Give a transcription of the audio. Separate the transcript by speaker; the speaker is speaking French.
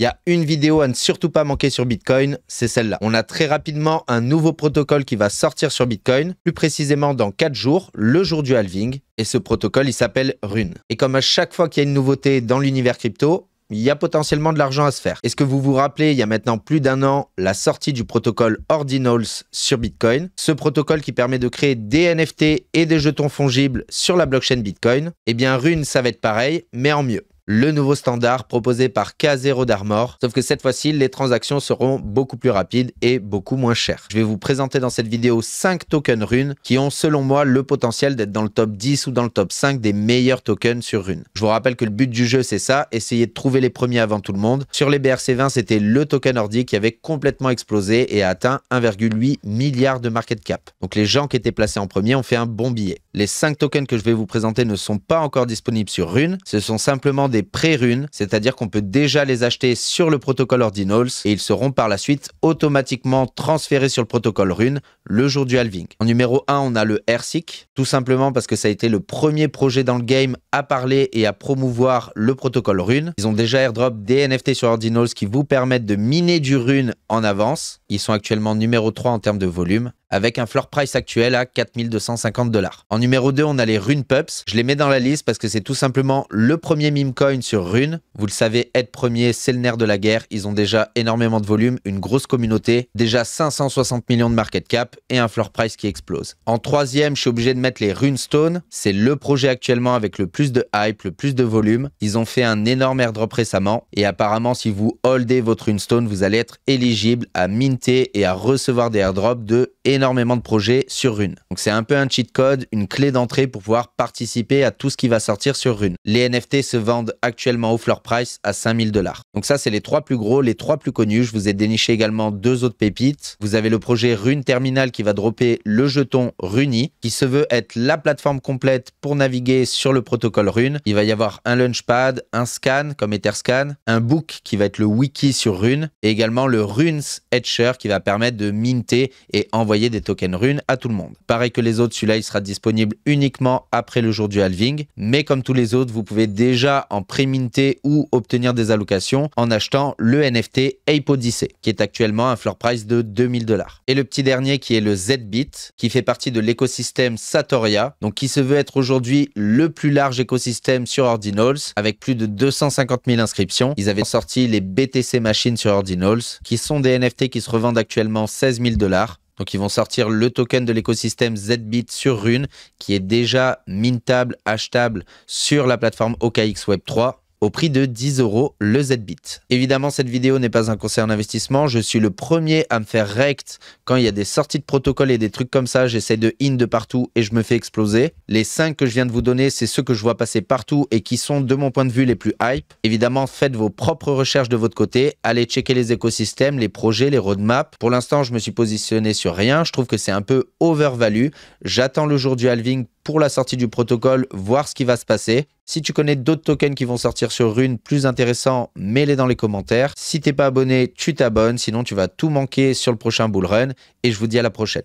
Speaker 1: Il y a une vidéo à ne surtout pas manquer sur Bitcoin, c'est celle-là. On a très rapidement un nouveau protocole qui va sortir sur Bitcoin, plus précisément dans 4 jours, le jour du halving. Et ce protocole, il s'appelle Rune. Et comme à chaque fois qu'il y a une nouveauté dans l'univers crypto, il y a potentiellement de l'argent à se faire. Est-ce que vous vous rappelez, il y a maintenant plus d'1 an, la sortie du protocole Ordinals sur Bitcoin, ce protocole qui permet de créer des NFT et des jetons fongibles sur la blockchain Bitcoin. Eh bien, Rune, ça va être pareil, mais en mieux. Le nouveau standard proposé par K0 d'Armor, sauf que cette fois-ci, les transactions seront beaucoup plus rapides et beaucoup moins chères. Je vais vous présenter dans cette vidéo 5 tokens Rune qui ont selon moi le potentiel d'être dans le top 10 ou dans le top 5 des meilleurs tokens sur Rune. Je vous rappelle que le but du jeu, c'est ça, essayer de trouver les premiers avant tout le monde. Sur les BRC20, c'était le token Ordi qui avait complètement explosé et a atteint 1,8 milliard de market cap. Donc les gens qui étaient placés en premier ont fait un bon billet. Les 5 tokens que je vais vous présenter ne sont pas encore disponibles sur Rune, ce sont simplement des pré-Rune, c'est-à-dire qu'on peut déjà les acheter sur le protocole Ordinals et ils seront par la suite automatiquement transférés sur le protocole Rune le jour du halving. En numéro 1, on a le AirSeek, tout simplement parce que ça a été le premier projet dans le game à parler et à promouvoir le protocole Rune. Ils ont déjà airdrop des NFT sur Ordinals qui vous permettent de miner du Rune en avance. Ils sont actuellement numéro 3 en termes de volume, avec un floor price actuel à 4250 $. En numéro 2, on a les Rune Pups. Je les mets dans la liste parce que c'est tout simplement le premier meme coin sur Rune. Vous le savez, être premier, c'est le nerf de la guerre. Ils ont déjà énormément de volume, une grosse communauté, déjà 560 millions de market cap et un floor price qui explose. En troisième, je suis obligé de mettre les Rune Stone. C'est le projet actuellement avec le plus de hype, le plus de volume. Ils ont fait un énorme airdrop récemment et apparemment, si vous holdez votre Rune Stone, vous allez être éligible à minter et à recevoir des airdrops de énormément de projets sur Rune. Donc c'est un peu un cheat code, une clé d'entrée pour pouvoir participer à tout ce qui va sortir sur Rune. Les NFT se vendent actuellement au floor price à 5000 $. Donc ça, c'est les 3 plus gros, les 3 plus connus. Je vous ai déniché également 2 autres pépites. Vous avez le projet Rune Terminal qui va dropper le jeton Runi, qui se veut être la plateforme complète pour naviguer sur le protocole Rune. Il va y avoir un launchpad, un scan comme Etherscan, un book qui va être le wiki sur Rune et également le Runes Etcher qui va permettre de minter et envoyer des tokens Rune à tout le monde. Pareil que les autres, celui-là il sera disponible uniquement après le jour du halving, mais comme tous les autres, vous pouvez déjà en pré-minter ou obtenir des allocations en achetant le NFT Ape Odyssey qui est actuellement un floor price de 2000 $. Et le petit dernier qui est le ZBit qui fait partie de l'écosystème Satoria, donc qui se veut être aujourd'hui le plus large écosystème sur Ordinals avec plus de 250 000 inscriptions. Ils avaient sorti les BTC Machines sur Ordinals qui sont des NFT qui se revendent actuellement 16 000 $. Donc ils vont sortir le token de l'écosystème ZBit sur Rune qui est déjà mintable, achetable sur la plateforme OKX Web3 au prix de 10 € le ZBit. Évidemment, cette vidéo n'est pas un conseil en investissement. Je suis le premier à me faire rect quand il y a des sorties de protocoles et des trucs comme ça. J'essaie de in de partout et je me fais exploser. Les 5 que je viens de vous donner, c'est ceux que je vois passer partout et qui sont, de mon point de vue, les plus hype. Évidemment, faites vos propres recherches de votre côté. Allez checker les écosystèmes, les projets, les roadmaps. Pour l'instant, je me suis positionné sur rien. Je trouve que c'est un peu overvalue. J'attends le jour du halving pour la sortie du protocole, voir ce qui va se passer. Si tu connais d'autres tokens qui vont sortir sur Rune plus intéressants, mets-les dans les commentaires. Si t'es pas abonné, tu t'abonnes, sinon tu vas tout manquer sur le prochain bull run. Et je vous dis à la prochaine.